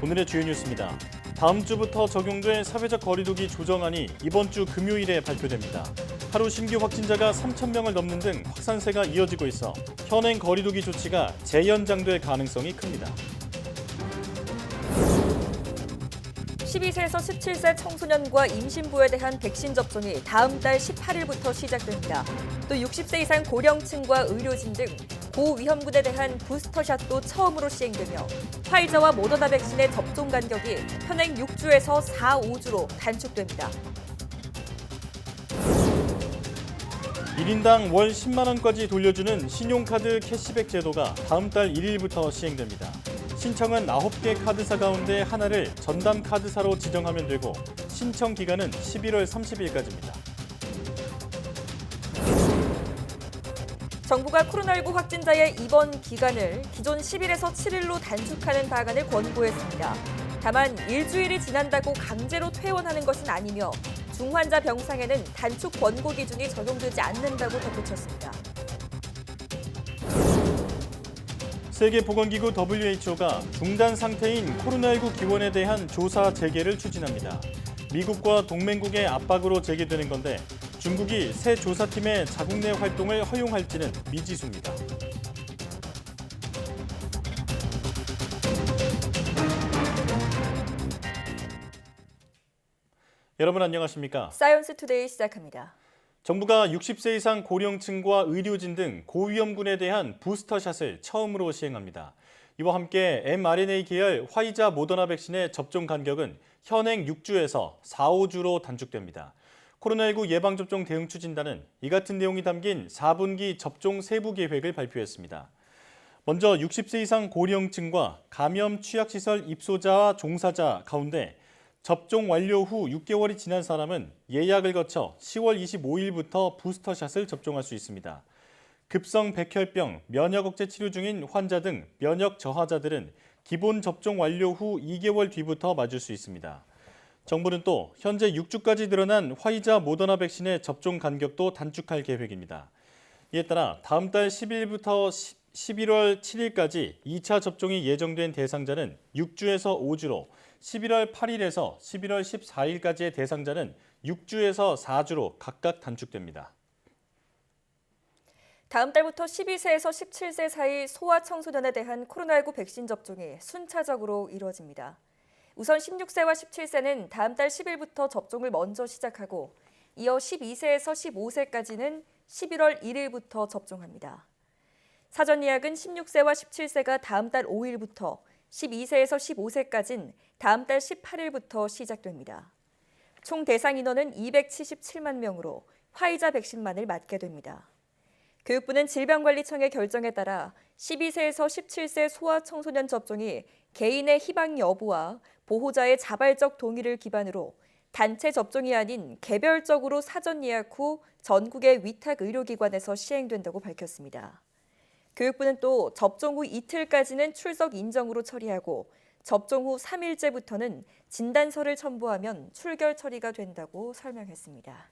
오늘의 주요 뉴스입니다. 다음 주부터 적용될 사회적 거리두기 조정안이 이번 주 금요일에 발표됩니다. 하루 신규 확진자가 3,000명을 넘는 등 확산세가 이어지고 있어 현행 거리두기 조치가 재연장될 가능성이 큽니다. 12세에서 17세 청소년과 임신부에 대한 백신 접종이 다음 달 18일부터 시작됩니다. 또 60세 이상 고령층과 의료진 등 고위험군에 대한 부스터샷도 처음으로 시행되며 화이자와 모더나 백신의 접종 간격이 현행 6주에서 4, 5주로 단축됩니다. 1인당 월 10만 원까지 돌려주는 신용카드 캐시백 제도가 다음 달 1일부터 시행됩니다. 신청은 9개 카드사 가운데 하나를 전담 카드사로 지정하면 되고 신청 기간은 11월 30일까지입니다. 정부가 코로나19 확진자의 입원 기간을 기존 10일에서 7일로 단축하는 방안을 권고했습니다. 다만 일주일이 지난다고 강제로 퇴원하는 것은 아니며 중환자 병상에는 단축 권고 기준이 적용되지 않는다고 덧붙였습니다. 세계보건기구 WHO가 중단 상태인 코로나19 기원에 대한 조사 재개를 추진합니다. 미국과 동맹국의 압박으로 재개되는 건데 중국이 새 조사팀의 자국 내 활동을 허용할지는 미지수입니다. 여러분 안녕하십니까? 사이언스 투데이 시작합니다. 정부가 60세 이상 고령층과 의료진 등 고위험군에 대한 부스터샷을 처음으로 시행합니다. 이와 함께 mRNA 계열 화이자 모더나 백신의 접종 간격은 현행 6주에서 4, 5주로 단축됩니다. 코로나19 예방접종 대응 추진단은 이 같은 내용이 담긴 4분기 접종 세부 계획을 발표했습니다. 먼저 60세 이상 고령층과 감염 취약시설 입소자와 종사자 가운데 접종 완료 후 6개월이 지난 사람은 예약을 거쳐 10월 25일부터 부스터샷을 접종할 수 있습니다. 급성 백혈병, 면역 억제 치료 중인 환자 등 면역 저하자들은 기본 접종 완료 후 2개월 뒤부터 맞을 수 있습니다. 정부는 또 현재 6주까지 늘어난 화이자 모더나 백신의 접종 간격도 단축할 계획입니다. 이에 따라 다음 달 10일부터 11월 7일까지 2차 접종이 예정된 대상자는 6주에서 5주로 11월 8일에서 11월 14일까지의 대상자는 6주에서 4주로 각각 단축됩니다. 다음 달부터 12세에서 17세 사이 소아청소년에 대한 코로나19 백신 접종이 순차적으로 이루어집니다. 우선 16세와 17세는 다음 달 10일부터 접종을 먼저 시작하고 이어 12세에서 15세까지는 11월 1일부터 접종합니다. 사전 예약은 16세와 17세가 다음 달 5일부터 12세에서 15세까지는 다음 달 18일부터 시작됩니다. 총 대상 인원은 277만 명으로 화이자 백신만을 맞게 됩니다. 교육부는 질병관리청의 결정에 따라 12세에서 17세 소아청소년 접종이 개인의 희망 여부와 보호자의 자발적 동의를 기반으로 단체 접종이 아닌 개별적으로 사전 예약 후 전국의 위탁 의료기관에서 시행된다고 밝혔습니다. 교육부는 또 접종 후 이틀까지는 출석 인정으로 처리하고 접종 후 3일째부터는 진단서를 첨부하면 출결 처리가 된다고 설명했습니다.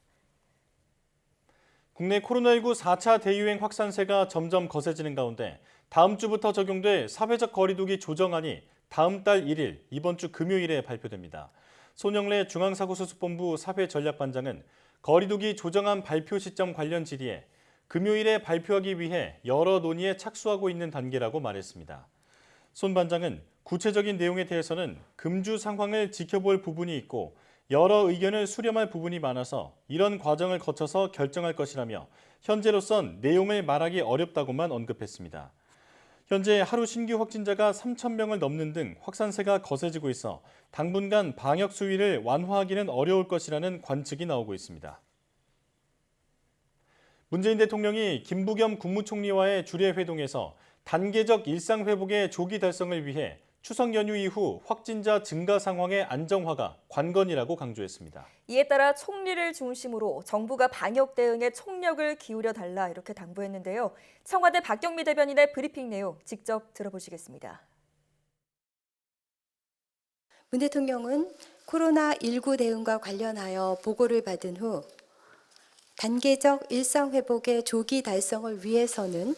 국내 코로나19 4차 대유행 확산세가 점점 거세지는 가운데 다음 주부터 적용될 사회적 거리두기 조정안이 다음 달 1일 이번 주 금요일에 발표됩니다. 손영래 중앙사고수습본부 사회전략반장은 거리두기 조정안 발표 시점 관련 질의에 금요일에 발표하기 위해 여러 논의에 착수하고 있는 단계라고 말했습니다. 손 반장은 구체적인 내용에 대해서는 금주 상황을 지켜볼 부분이 있고 여러 의견을 수렴할 부분이 많아서 이런 과정을 거쳐서 결정할 것이라며 현재로선 내용을 말하기 어렵다고만 언급했습니다. 현재 하루 신규 확진자가 3,000명을 넘는 등 확산세가 거세지고 있어 당분간 방역 수위를 완화하기는 어려울 것이라는 관측이 나오고 있습니다. 문재인 대통령이 김부겸 국무총리와의 주례 회동에서 단계적 일상 회복의 조기 달성을 위해 추석 연휴 이후 확진자 증가 상황의 안정화가 관건이라고 강조했습니다. 이에 따라 총리를 중심으로 정부가 방역 대응에 총력을 기울여 달라 이렇게 당부했는데요. 청와대 박경미 대변인의 브리핑 내용 직접 들어보시겠습니다. 문 대통령은 코로나19 대응과 관련하여 보고를 받은 후 단계적 일상 회복의 조기 달성을 위해서는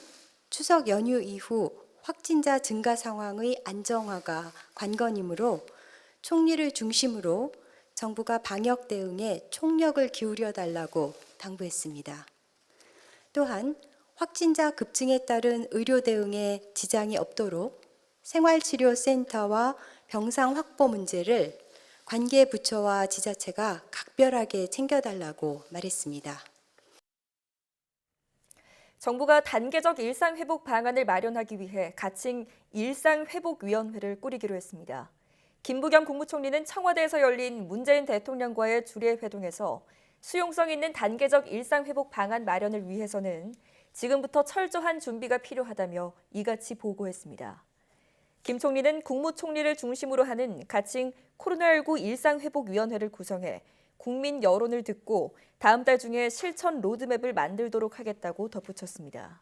추석 연휴 이후 확진자 증가 상황의 안정화가 관건이므로 총리를 중심으로 정부가 방역 대응에 총력을 기울여 달라고 당부했습니다. 또한 확진자 급증에 따른 의료 대응에 지장이 없도록 생활치료센터와 병상 확보 문제를 관계 부처와 지자체가 각별하게 챙겨달라고 말했습니다. 정부가 단계적 일상회복 방안을 마련하기 위해 가칭 일상회복위원회를 꾸리기로 했습니다. 김부겸 국무총리는 청와대에서 열린 문재인 대통령과의 주례 회동에서 수용성 있는 단계적 일상회복 방안 마련을 위해서는 지금부터 철저한 준비가 필요하다며 이같이 보고했습니다. 김 총리는 국무총리를 중심으로 하는 가칭 코로나19 일상회복위원회를 구성해 국민 여론을 듣고 다음 달 중에 실천 로드맵을 만들도록 하겠다고 덧붙였습니다.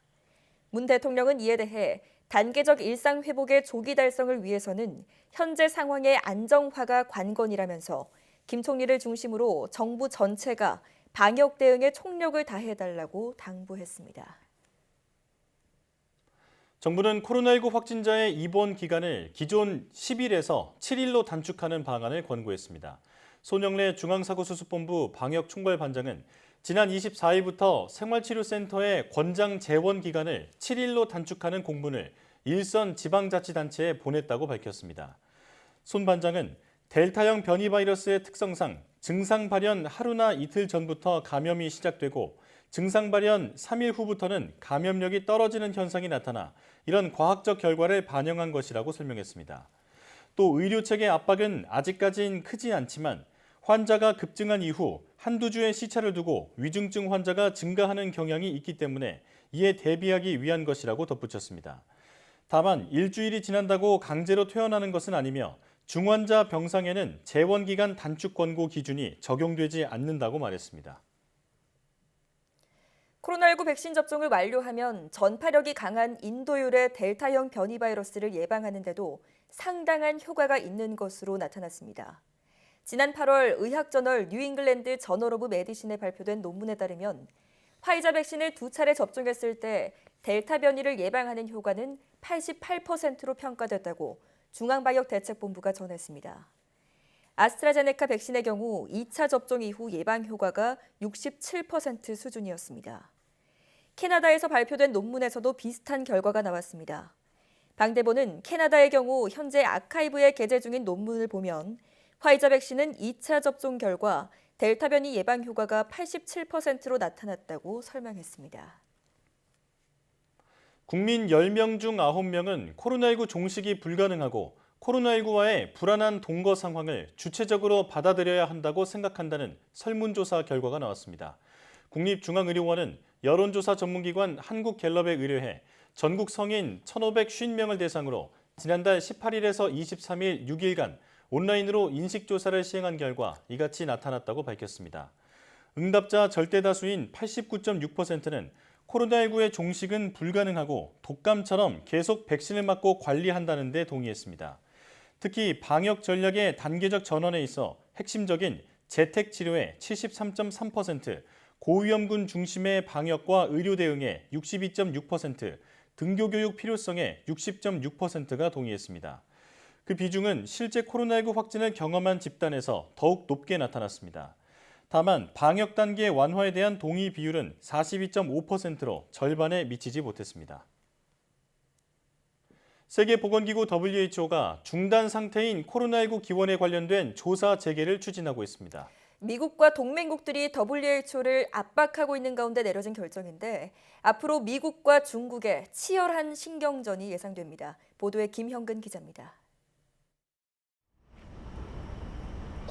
문 대통령은 이에 대해 단계적 일상 회복의 조기 달성을 위해서는 현재 상황의 안정화가 관건이라면서 김 총리를 중심으로 정부 전체가 방역 대응에 총력을 다해달라고 당부했습니다. 정부는 코로나19 확진자의 입원 기간을 기존 10일에서 7일로 단축하는 방안을 권고했습니다. 손영래 중앙사고수습본부 방역총괄반장은 지난 24일부터 생활치료센터의 권장 재원 기간을 7일로 단축하는 공문을 일선 지방자치단체에 보냈다고 밝혔습니다. 손 반장은 델타형 변이 바이러스의 특성상 증상 발현 하루나 이틀 전부터 감염이 시작되고 증상 발현 3일 후부터는 감염력이 떨어지는 현상이 나타나 이런 과학적 결과를 반영한 것이라고 설명했습니다. 또 의료체계 압박은 아직까진 크지 않지만 환자가 급증한 이후 한두 주의 시차를 두고 위중증 환자가 증가하는 경향이 있기 때문에 이에 대비하기 위한 것이라고 덧붙였습니다. 다만 일주일이 지난다고 강제로 퇴원하는 것은 아니며 중환자 병상에는 재원기간 단축 권고 기준이 적용되지 않는다고 말했습니다. 코로나19 백신 접종을 완료하면 전파력이 강한 인도율의 델타형 변이 바이러스를 예방하는 데도 상당한 효과가 있는 것으로 나타났습니다. 지난 8월 의학저널 뉴잉글랜드 저널 오브 메디신에 발표된 논문에 따르면 화이자 백신을 2차례 접종했을 때 델타 변이를 예방하는 효과는 88%로 평가됐다고 중앙방역대책본부가 전했습니다. 아스트라제네카 백신의 경우 2차 접종 이후 예방 효과가 67% 수준이었습니다. 캐나다에서 발표된 논문에서도 비슷한 결과가 나왔습니다. 방대본은 캐나다의 경우 현재 아카이브에 게재 중인 논문을 보면 화이자 백신은 2차 접종 결과 델타 변이 예방 효과가 87%로 나타났다고 설명했습니다. 국민 10명 중 9명은 코로나19 종식이 불가능하고 코로나19와의 불안한 동거 상황을 주체적으로 받아들여야 한다고 생각한다는 설문조사 결과가 나왔습니다. 국립중앙의료원은 여론조사 전문기관 한국갤럽에 의뢰해 전국 성인 1,550명을 대상으로 지난달 18일에서 23일 6일간 온라인으로 인식조사를 시행한 결과 이같이 나타났다고 밝혔습니다. 응답자 절대다수인 89.6%는 코로나19의 종식은 불가능하고 독감처럼 계속 백신을 맞고 관리한다는 데 동의했습니다. 특히 방역 전략의 단계적 전환에 있어 핵심적인 재택치료의 73.3%, 고위험군 중심의 방역과 의료 대응의 62.6%, 등교교육 필요성의 60.6%가 동의했습니다. 그 비중은 실제 코로나19 확진을 경험한 집단에서 더욱 높게 나타났습니다. 다만 방역 단계 완화에 대한 동의 비율은 42.5%로 절반에 미치지 못했습니다. 세계보건기구 WHO가 중단 상태인 코로나19 기원에 관련된 조사 재개를 추진하고 있습니다. 미국과 동맹국들이 WHO를 압박하고 있는 가운데 내려진 결정인데 앞으로 미국과 중국의 치열한 신경전이 예상됩니다. 보도에 김형근 기자입니다.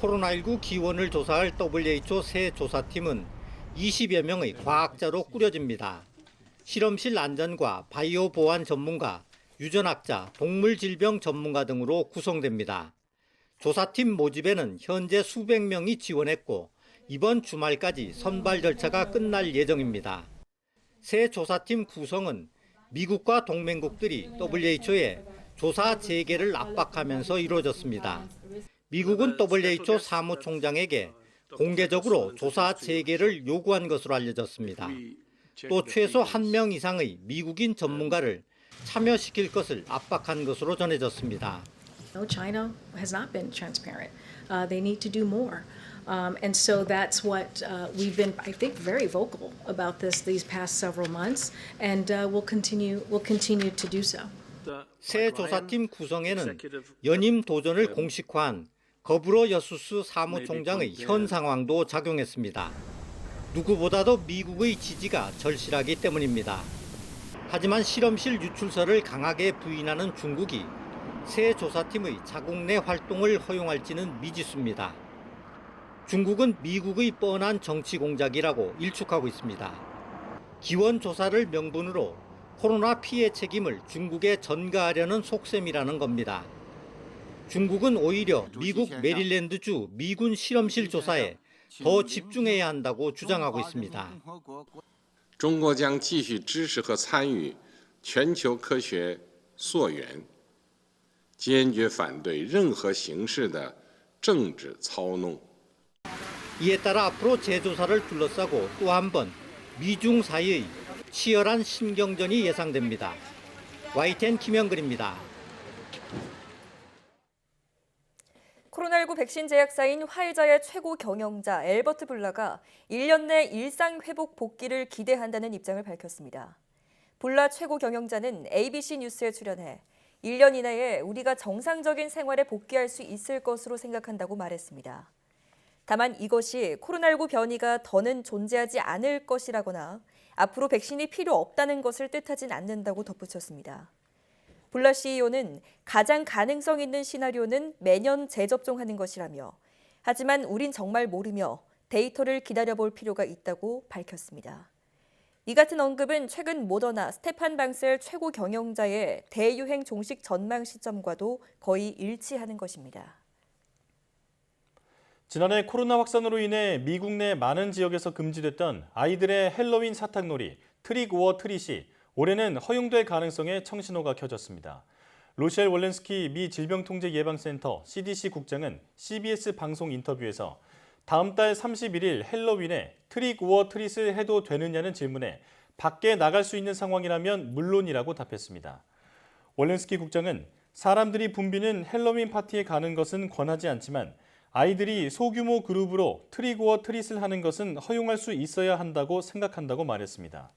코로나19 기원을 조사할 WHO 새 조사팀은 20여 명의 과학자로 꾸려집니다. 실험실 안전과 바이오 보안 전문가, 유전학자, 동물 질병 전문가 등으로 구성됩니다. 조사팀 모집에는 현재 수백 명이 지원했고 이번 주말까지 선발 절차가 끝날 예정입니다. 새 조사팀 구성은 미국과 동맹국들이 WHO에 조사 재개를 압박하면서 이루어졌습니다. 미국은 WHO 사무총장에게 공개적으로 조사 재개를 요구한 것으로 알려졌습니다. 또 최소 1명 이상의 미국인 전문가를 참여시킬 것을 압박한 것으로 전해졌습니다. No, China has not been transparent. They need to do more. And so that's what we've been, I think, very vocal about this these past several months, and we'll continue to do so. 새 조사팀 구성에는 연임 도전을 공식화한 거브로 여수스 사무총장의 현 상황도 작용했습니다. 누구보다도 미국의 지지가 절실하기 때문입니다. 하지만 실험실 유출설을 강하게 부인하는 중국이 새 조사팀의 자국 내 활동을 허용할지는 미지수입니다. 중국은 미국의 뻔한 정치 공작이라고 일축하고 있습니다. 기원 조사를 명분으로 코로나 피해 책임을 중국에 전가하려는 속셈이라는 겁니다. 중국은 오히려 미국 메릴랜드주 미군 실험실 조사에 더 집중해야 한다고 주장하고 있습니다. 中国将继续支持和参与全球科学溯源，坚决反对任何形式的政治操弄。 이에 따라 앞으로 재조사를 둘러싸고 또 한 번 미중 사이의 치열한 신경전이 예상됩니다. YTN 김영근입니다. 코로나19 백신 제약사인 화이자의 최고 경영자 앨버트 불라가 1년 내 일상 회복 복귀를 기대한다는 입장을 밝혔습니다. 불라 최고 경영자는 ABC 뉴스에 출연해 1년 이내에 우리가 정상적인 생활에 복귀할 수 있을 것으로 생각한다고 말했습니다. 다만 이것이 코로나19 변이가 더는 존재하지 않을 것이라거나 앞으로 백신이 필요 없다는 것을 뜻하진 않는다고 덧붙였습니다. 불라 CEO는 가장 가능성 있는 시나리오는 매년 재접종하는 것이라며 하지만 우린 정말 모르며 데이터를 기다려볼 필요가 있다고 밝혔습니다. 이 같은 언급은 최근 모더나 스테판 방셀 최고 경영자의 대유행 종식 전망 시점과도 거의 일치하는 것입니다. 지난해 코로나 확산으로 인해 미국 내 많은 지역에서 금지됐던 아이들의 헬로윈 사탕놀이 트릭 오어 트릿이 올해는 허용될 가능성에 청신호가 켜졌습니다. 로셸 월렌스키 미 질병통제예방센터 CDC 국장은 CBS 방송 인터뷰에서 다음 달 31일 헬로윈에 트릭 오어 트릿을 해도 되느냐는 질문에 밖에 나갈 수 있는 상황이라면 물론이라고 답했습니다. 월렌스키 국장은 사람들이 붐비는 헬로윈 파티에 가는 것은 권하지 않지만 아이들이 소규모 그룹으로 트릭 오어 트릿을 하는 것은 허용할 수 있어야 한다고 생각한다고 말했습니다.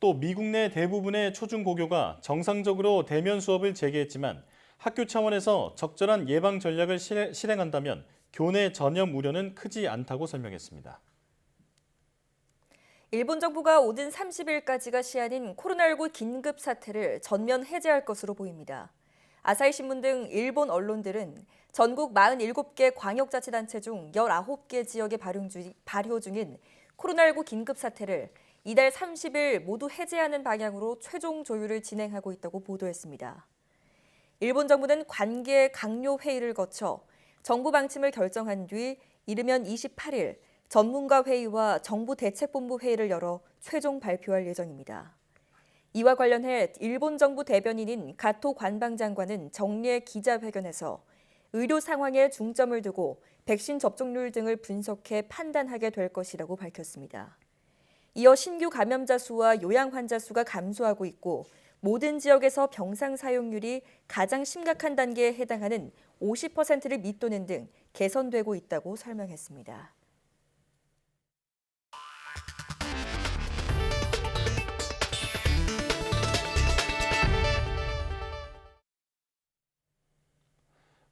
또 미국 내 대부분의 초중고교가 정상적으로 대면 수업을 재개했지만 학교 차원에서 적절한 예방 전략을 실행한다면 교내 전염 우려는 크지 않다고 설명했습니다. 일본 정부가 오는 30일까지가 시한인 코로나19 긴급 사태를 전면 해제할 것으로 보입니다. 아사히 신문 등 일본 언론들은 전국 47개 광역자치단체 중 19개 지역에 발효 중인 코로나19 긴급 사태를 이달 30일 모두 해제하는 방향으로 최종 조율을 진행하고 있다고 보도했습니다. 일본 정부는 관계 강요 회의를 거쳐 정부 방침을 결정한 뒤 이르면 28일 전문가 회의와 정부 대책본부 회의를 열어 최종 발표할 예정입니다. 이와 관련해 일본 정부 대변인인 가토 관방장관은 정례 기자회견에서 의료 상황에 중점을 두고 백신 접종률 등을 분석해 판단하게 될 것이라고 밝혔습니다. 이어 신규 감염자 수와 요양 환자 수가 감소하고 있고 모든 지역에서 병상 사용률이 가장 심각한 단계에 해당하는 50%를 밑도는 등 개선되고 있다고 설명했습니다.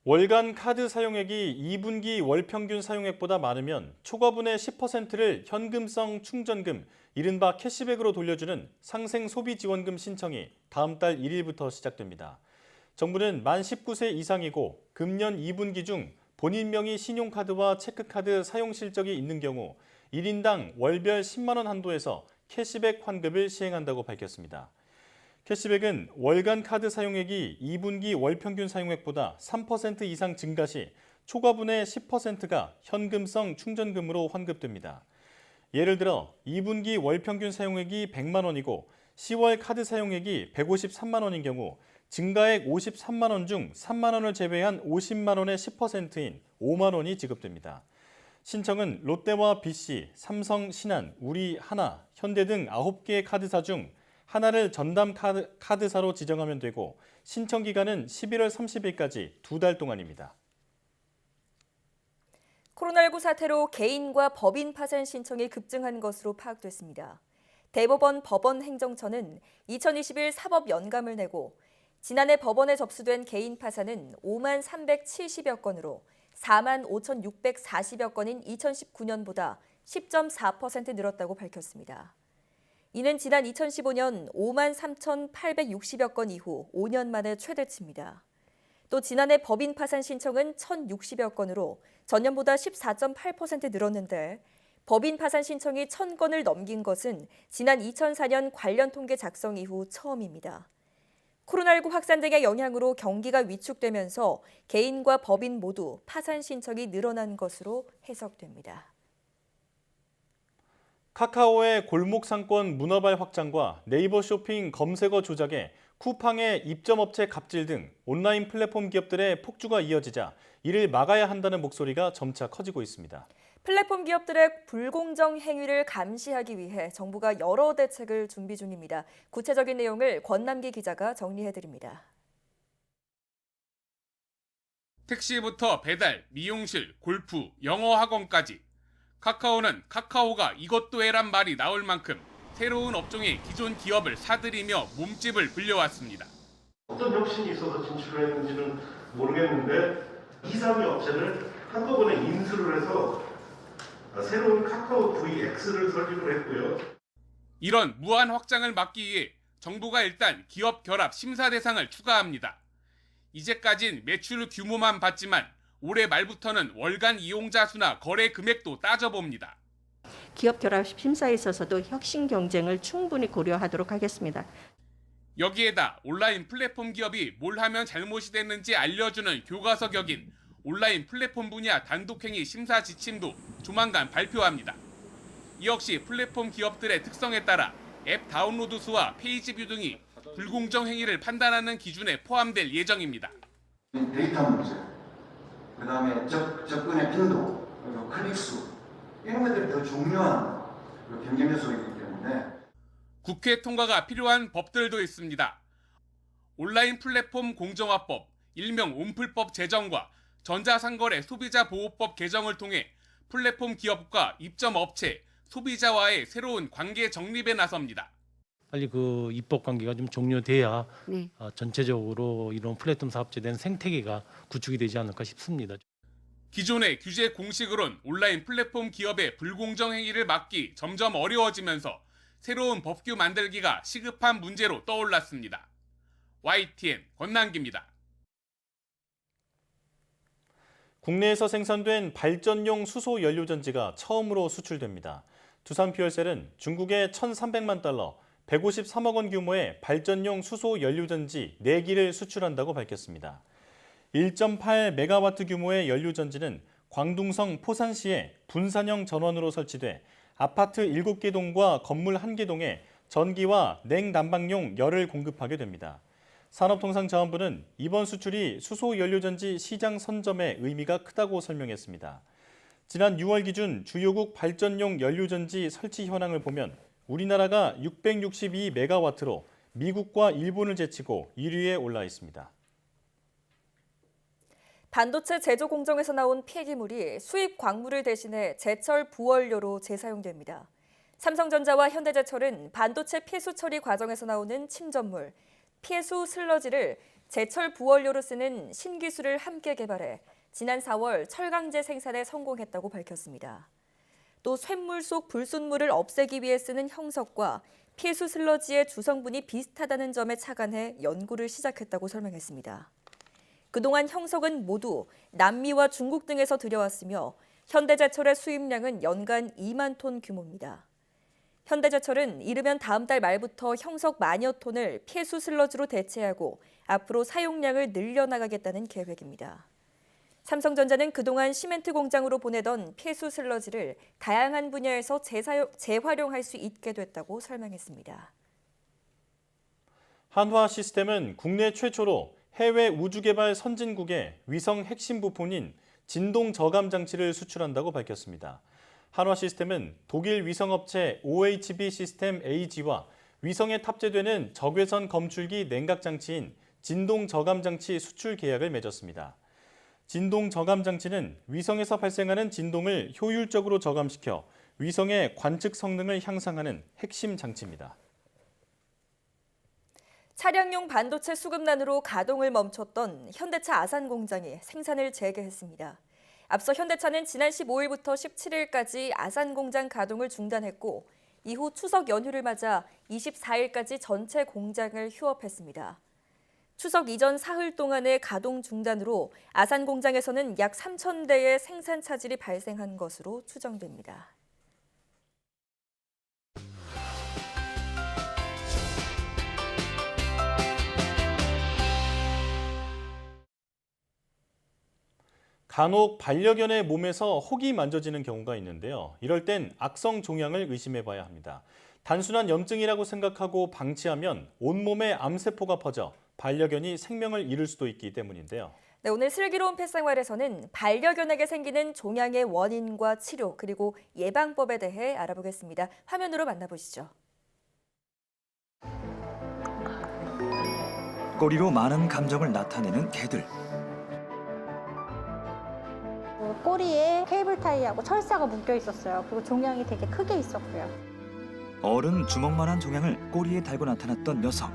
월간 카드 사용액이 2분기 월 평균 사용액보다 많으면 초과분의 10%를 현금성 충전금, 이른바 캐시백으로 돌려주는 상생소비지원금 신청이 다음 달 1일부터 시작됩니다. 정부는 만 19세 이상이고 금년 2분기 중 본인 명의 신용카드와 체크카드 사용 실적이 있는 경우 1인당 월별 10만 원 한도에서 캐시백 환급을 시행한다고 밝혔습니다. 캐시백은 월간 카드 사용액이 2분기 월 평균 사용액보다 3% 이상 증가 시 초과분의 10%가 현금성 충전금으로 환급됩니다. 예를 들어 2분기 월 평균 사용액이 100만 원이고 10월 카드 사용액이 153만 원인 경우 증가액 53만 원 중 3만 원을 제외한 50만 원의 10%인 5만 원이 지급됩니다. 신청은 롯데와 BC, 삼성, 신한, 우리, 하나, 현대 등 9개의 카드사 중 하나를 전담 카드사로 지정하면 되고 신청 기간은 11월 30일까지 2달 동안입니다. 코로나19 사태로 개인과 법인 파산 신청이 급증한 것으로 파악됐습니다. 대법원 법원행정처는 2021 사법연감을 내고 지난해 법원에 접수된 개인 파산은 5만 370여 건으로 4만 5,640여 건인 2019년보다 10.4% 늘었다고 밝혔습니다. 이는 지난 2015년 5만 3,860여 건 이후 5년 만에 최대치입니다. 또 지난해 법인 파산 신청은 1,060여 건으로 전년보다 14.8% 늘었는데 법인 파산 신청이 1,000건을 넘긴 것은 지난 2004년 관련 통계 작성 이후 처음입니다. 코로나19 확산 등의 영향으로 경기가 위축되면서 개인과 법인 모두 파산 신청이 늘어난 것으로 해석됩니다. 카카오의 골목 상권 문어발 확장과 네이버 쇼핑 검색어 조작에 쿠팡의 입점업체 갑질 등 온라인 플랫폼 기업들의 폭주가 이어지자 이를 막아야 한다는 목소리가 점차 커지고 있습니다. 플랫폼 기업들의 불공정 행위를 감시하기 위해 정부가 여러 대책을 준비 중입니다. 구체적인 내용을 권남기 기자가 정리해드립니다. 택시부터 배달, 미용실, 골프, 영어 학원까지 카카오는 카카오가 이것도 해란 말이 나올 만큼 새로운 업종의 기존 기업을 사들이며 몸집을 불려왔습니다. 어떤 혁신이 있어서 진출을 했는지는 모르겠는데 2, 3위 업체를 한꺼번에 인수를 해서 새로운 카카오 VX를 설립을 했고요. 이런 무한 확장을 막기 위해 정부가 일단 기업 결합 심사 대상을 추가합니다. 이제까진 매출 규모만 봤지만 올해 말부터는 월간 이용자 수나 거래 금액도 따져봅니다. 기업 결합 심사에 있어서도 혁신 경쟁을 충분히 고려하도록 하겠습니다. 여기에다 온라인 플랫폼 기업이 뭘 하면 잘못이 됐는지 알려주는 교과서 격인 온라인 플랫폼 분야 단독행위 심사 지침도 조만간 발표합니다. 이 역시 플랫폼 기업들의 특성에 따라 앱 다운로드 수와 페이지 뷰 등이 불공정 행위를 판단하는 기준에 포함될 예정입니다. 데이터 문제, 그다음에 접근의 빈도, 그리고 클릭수 이런 것들이 더 중요한 경쟁 요소이기 때문에 국회 통과가 필요한 법들도 있습니다. 온라인 플랫폼 공정화법, 일명 온플법 제정과 전자상거래 소비자보호법 개정을 통해 플랫폼 기업과 입점업체, 소비자와의 새로운 관계 정립에 나섭니다. 빨리 그 입법 관계가 좀 종료돼야 네. 전체적으로 이런 플랫폼 사업체에 대한 생태계가 구축이 되지 않을까 싶습니다. 기존의 규제 공식으론 온라인 플랫폼 기업의 불공정 행위를 막기 점점 어려워지면서 새로운 법규 만들기가 시급한 문제로 떠올랐습니다. YTN 권남기입니다. 국내에서 생산된 발전용 수소 연료전지가 처음으로 수출됩니다. 두산퓨얼셀은 중국에 1,300만 달러, 153억 원 규모의 발전용 수소 연료전지 4기를 수출한다고 밝혔습니다. 1.8메가와트 규모의 연료전지는 광둥성 포산시에 분산형 전원으로 설치돼 아파트 7개 동과 건물 1개 동에 전기와 냉난방용 열을 공급하게 됩니다. 산업통상자원부는 이번 수출이 수소연료전지 시장 선점에 의미가 크다고 설명했습니다. 지난 6월 기준 주요국 발전용 연료전지 설치 현황을 보면 우리나라가 662메가와트로 미국과 일본을 제치고 1위에 올라 있습니다. 반도체 제조 공정에서 나온 폐기물이 수입 광물을 대신해 제철 부원료로 재사용됩니다. 삼성전자와 현대제철은 반도체 폐수 처리 과정에서 나오는 침전물, 폐수 슬러지를 제철 부원료로 쓰는 신기술을 함께 개발해 지난 4월 철강제 생산에 성공했다고 밝혔습니다. 또 쇳물 속 불순물을 없애기 위해 쓰는 형석과 폐수 슬러지의 주성분이 비슷하다는 점에 착안해 연구를 시작했다고 설명했습니다. 그동안 형석은 모두 남미와 중국 등에서 들여왔으며 현대제철의 수입량은 연간 2만 톤 규모입니다. 현대제철은 이르면 다음 달 말부터 형석 만여 톤을 폐수 슬러지로 대체하고 앞으로 사용량을 늘려나가겠다는 계획입니다. 삼성전자는 그동안 시멘트 공장으로 보내던 폐수 슬러지를 다양한 분야에서 재활용할 수 있게 됐다고 설명했습니다. 한화 시스템은 국내 최초로 해외 우주개발 선진국의 위성 핵심 부품인 진동 저감 장치를 수출한다고 밝혔습니다. 한화 시스템은 독일 위성업체 OHB 시스템 AG와 위성에 탑재되는 적외선 검출기 냉각장치인 진동저감장치 수출 계약을 맺었습니다. 진동저감장치는 위성에서 발생하는 진동을 효율적으로 저감시켜 위성의 관측 성능을 향상하는 핵심 장치입니다. 차량용 반도체 수급난으로 가동을 멈췄던 현대차 아산 공장이 생산을 재개했습니다. 앞서 현대차는 지난 15일부터 17일까지 아산 공장 가동을 중단했고 이후 추석 연휴를 맞아 24일까지 전체 공장을 휴업했습니다. 추석 이전 사흘 동안의 가동 중단으로 아산 공장에서는 약 3,000대의 생산 차질이 발생한 것으로 추정됩니다. 간혹 반려견의 몸에서 혹이 만져지는 경우가 있는데요. 이럴 땐 악성 종양을 의심해봐야 합니다. 단순한 염증이라고 생각하고 방치하면 온몸에 암세포가 퍼져 반려견이 생명을 잃을 수도 있기 때문인데요. 네, 오늘 슬기로운 펫생활에서는 반려견에게 생기는 종양의 원인과 치료 그리고 예방법에 대해 알아보겠습니다. 화면으로 만나보시죠. 꼬리로 많은 감정을 나타내는 개들. 꼬리에 케이블 타이하고 철사가 묶여 있었어요. 그리고 종양이 되게 크게 있었고요. 어른 주먹만한 종양을 꼬리에 달고 나타났던 녀석.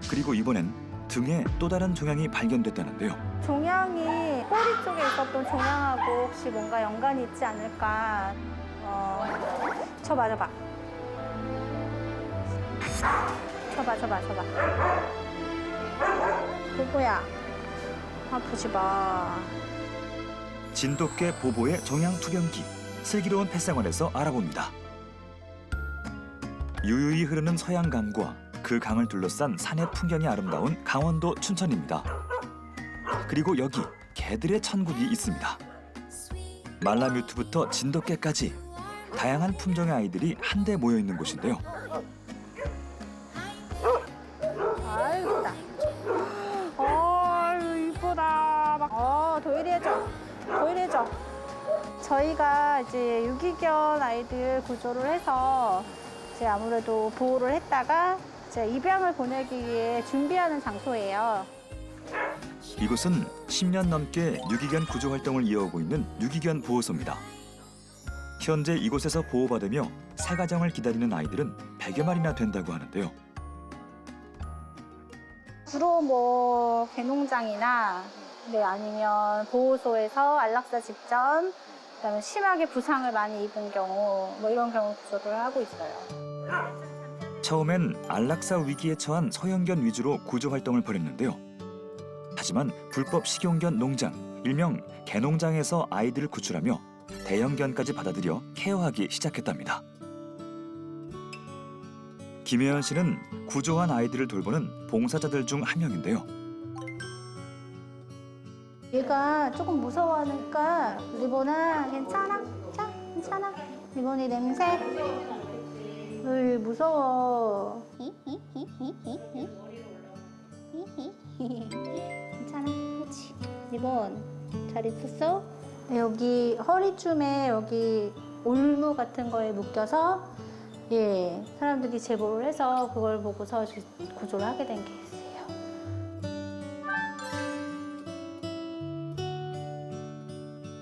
그리고 이번엔 등에 또 다른 종양이 발견됐다는데요. 종양이 꼬리 쪽에 있었던 종양하고 혹시 뭔가 연관이 있지 않을까. 저 맞아봐. 저봐. 보보야, 아프지 마. 진돗개 보보의 종양 투병기. 슬기로운 펫생활에서 알아봅니다. 유유히 흐르는 서양강과 그 강을 둘러싼 산의 풍경이 아름다운 강원도 춘천입니다. 그리고 여기 개들의 천국이 있습니다. 말라뮤트부터 진돗개까지 다양한 품종의 아이들이 한데 모여 있는 곳인데요. 아이고 이쁘다. 이쁘다. 도일이해줘. 저희가 이제 유기견 아이들 구조를 해서 이제 아무래도 보호를 했다가 이제 입양을 보내기 위해 준비하는 장소예요. 이곳은 10년 넘게 유기견 구조 활동을 이어오고 있는 유기견 보호소입니다. 현재 이곳에서 보호받으며 새 가정을 기다리는 아이들은 100여 마리나 된다고 하는데요. 주로 뭐 개농장이나 아니면 보호소에서 안락사 직전, 그다음에 심하게 부상을 많이 입은 경우 뭐 이런 경우 구조를 하고 있어요. 처음엔 안락사 위기에 처한 소형견 위주로 구조 활동을 벌였는데요. 하지만 불법 식용견 농장, 일명 개농장에서 아이들을 구출하며 대형견까지 받아들여 케어하기 시작했답니다. 김혜연 씨는 구조한 아이들을 돌보는 봉사자들 중 한 명인데요. 얘가 조금 무서워하니까 리본아 괜찮아? 자, 괜찮아? 리본이 냄새? 무서워. 괜찮아? 그렇지. 리본 잘 있었어? 여기 허리춤에 여기 올무 같은 거에 묶여서 사람들이 제보를 해서 그걸 보고서 구조를 하게 된 케이스예요.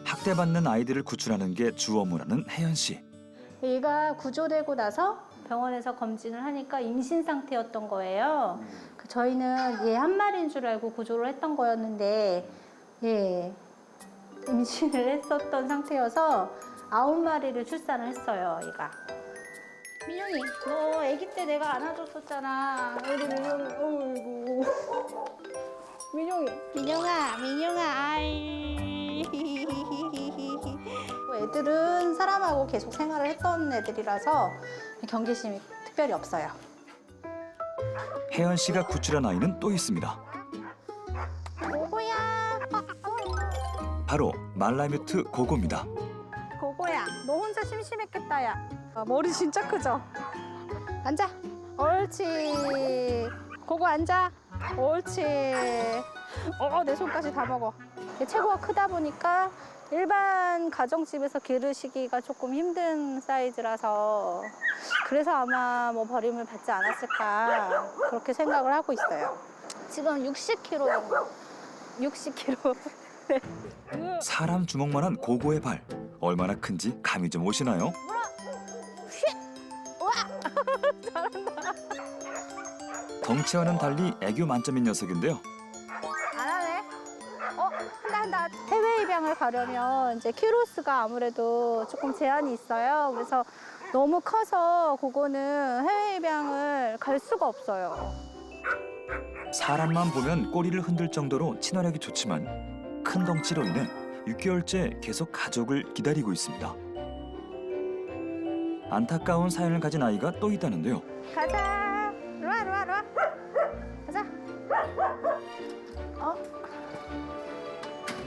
학대받는 아이들을 구출하는 게 주 업무라는 혜연 씨. 얘가 구조되고 나서 병원에서 검진을 하니까 임신 상태였던 거예요. 저희는 얘 한 마리인 줄 알고 구조를 했던 거였는데 임신을 했었던 상태여서 9마리를 출산을 했어요, 얘가. 민영이, 너 아기 때 내가 안아줬었잖아. 우리 민영이, 어이구. 민영아, 아이. 애들은 사람하고 계속 생활을 했던 애들이라서 경계심이 특별히 없어요. 혜연 씨가 구출한 아이는 또 있습니다. 고고야. 바로 말라뮤트 고고입니다. 고고야, 너 혼자 심심했겠다, 야. 머리 진짜 크죠? 앉아. 옳지. 고고 앉아. 옳지. 내 손까지 다 먹어. 이게 체구가 크다 보니까 일반 가정집에서 기르시기가 조금 힘든 사이즈라서 그래서 아마 뭐 버림을 받지 않았을까 그렇게 생각을 하고 있어요. 지금 60kg 정도. 60kg. 네. 사람 주먹만한 고고의 발. 얼마나 큰지 감이 좀 오시나요? 잘한다. 덩치와는 달리 애교 만점인 녀석인데요. 안 하네. 한다. 해외 입양을 가려면 이제 키로수가 아무래도 조금 제한이 있어요. 그래서 너무 커서 그거는 해외 입양을 갈 수가 없어요. 사람만 보면 꼬리를 흔들 정도로 친화력이 좋지만 큰 덩치로 인해 6개월째 계속 가족을 기다리고 있습니다. 안타까운 사연을 가진 아이가 또 있다는데요. 가자. 이리 와. 가자.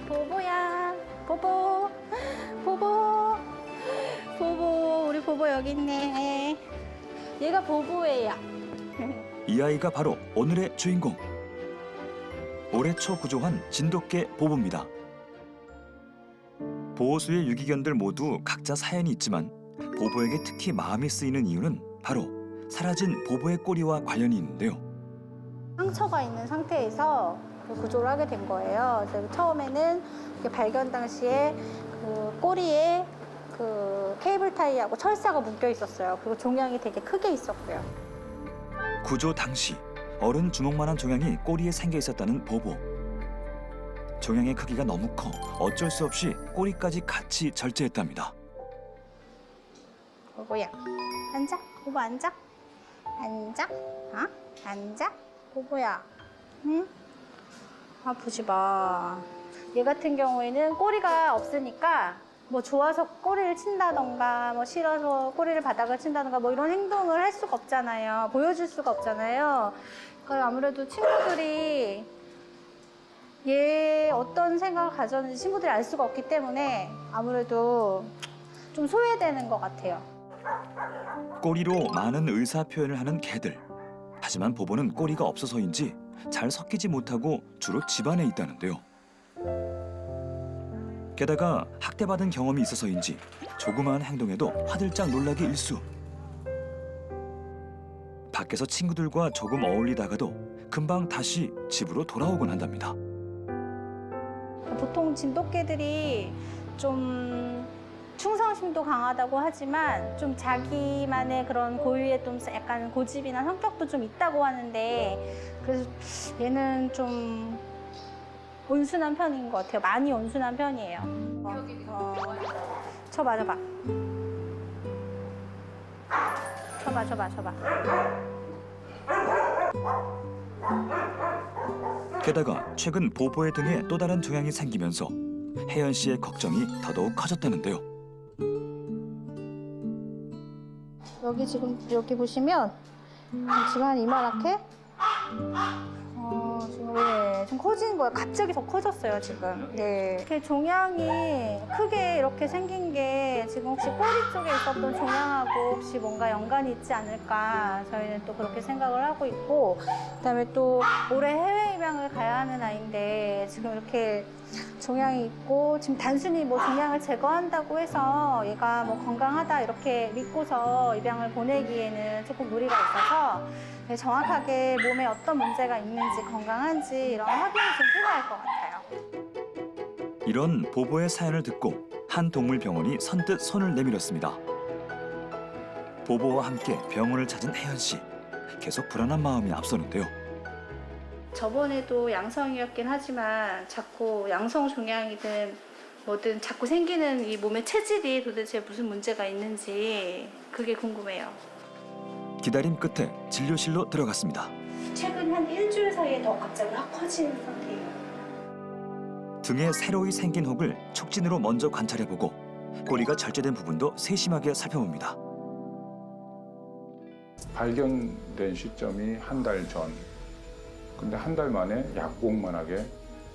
보보야. 보보. 우리 보보 여기 있네. 얘가 보보예요. 이 아이가 바로 오늘의 주인공. 올해 초 구조한 진돗개 보보입니다. 보호수의 유기견들 모두 각자 사연이 있지만 보보에게 특히 마음이 쓰이는 이유는 바로 사라진 보보의 꼬리와 관련이 있는데요. 상처가 있는 상태에서 구조를 하게 된 거예요. 그래서 처음에는 발견 당시에 그 꼬리에 그 케이블 타이하고 철사가 묶여 있었어요. 그리고 종양이 되게 크게 있었고요. 구조 당시 어른 주먹만한 종양이 꼬리에 생겨 있었다는 보보. 종양의 크기가 너무 커 어쩔 수 없이 꼬리까지 같이 절제했답니다. 보보야, 앉아. 보보 앉아. 앉아. 앉아. 보보야. 응? 아프지 마. 얘 같은 경우에는 꼬리가 없으니까 뭐 좋아서 꼬리를 친다던가 뭐 싫어서 꼬리를 바닥을 친다던가 뭐 이런 행동을 할 수가 없잖아요. 보여줄 수가 없잖아요. 그러니까 아무래도 친구들이 얘 어떤 생각을 가졌는지 친구들이 알 수가 없기 때문에 아무래도 좀 소외되는 것 같아요. 꼬리로 많은 의사 표현을 하는 개들. 하지만 보보는 꼬리가 없어서인지 잘 섞이지 못하고 주로 집안에 있다는데요. 게다가 학대받은 경험이 있어서인지 조그마한 행동에도 화들짝 놀라기 일쑤. 밖에서 친구들과 조금 어울리다가도 금방 다시 집으로 돌아오곤 한답니다. 보통 진돗개들이 좀 충성심도 강하다고 하지만 좀 자기만의 그런 고유의 좀 약간 고집이나 성격도 좀 있다고 하는데 그래서 얘는 좀 온순한 편인 것 같아요. 많이 온순한 편이에요. 쳐봐. 쳐봐. 게다가 최근 보보의 등에 또 다른 종양이 생기면서 혜연 씨의 걱정이 더더욱 커졌다는데요. 여기 보시면 지금 이만하게 지금 좀 커진 거예요. 갑자기 더 커졌어요, 지금. 네. 이렇게 종양이 크게 이렇게 생긴 게 지금 혹시 꼬리 쪽에 있었던 종양하고 혹시 뭔가 연관이 있지 않을까 저희는 또 그렇게 생각을 하고 있고 그다음에 또 올해 해외 입양을 가야 하는 아이인데 지금 이렇게 종양이 있고 지금 단순히 뭐 종양을 제거한다고 해서 얘가 뭐 건강하다 이렇게 믿고서 입양을 보내기에는 조금 무리가 있어서 정확하게 몸에 어떤 문제가 있는지 건강한지 이런 확인이 좀 필요할 것 같아요. 이런 보보의 사연을 듣고 한 동물병원이 선뜻 손을 내밀었습니다. 보보와 함께 병원을 찾은 혜연 씨. 계속 불안한 마음이 앞서는데요. 저번에도 양성이었긴 하지만 자꾸 양성 종양이든 뭐든 자꾸 생기는 이 몸의 체질이 도대체 무슨 문제가 있는지 그게 궁금해요. 기다림 끝에 진료실로 들어갔습니다. 최근 한 일주일 사이에 더 갑자기 확 커지는 상태예요. 등에 새로이 생긴 혹을 촉진으로 먼저 관찰해보고 꼬리가 절제된 부분도 세심하게 살펴봅니다. 발견된 시점이 한 달 전. 근데 한 달 만에 약곡만하게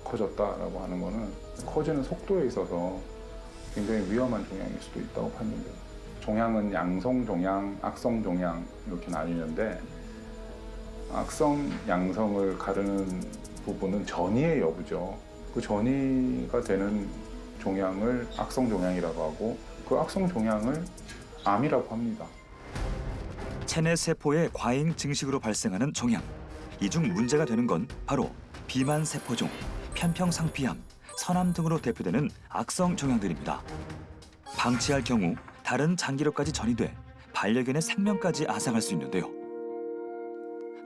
커졌다라고 하는 거는 커지는 속도에 있어서 굉장히 위험한 종양일 수도 있다고 판단돼요. 종양은 양성 종양, 악성 종양 이렇게 나뉘는데 악성, 양성을 가르는 부분은 전이의 여부죠. 그 전이가 되는 종양을 악성 종양이라고 하고 그 악성 종양을 암이라고 합니다. 체내 세포의 과잉 증식으로 발생하는 종양. 이 중 문제가 되는 건 바로 비만 세포종, 편평상피암, 선암 등으로 대표되는 악성 종양들입니다. 방치할 경우 다른 장기로까지 전이돼 반려견의 생명까지 앗아갈 수 있는데요.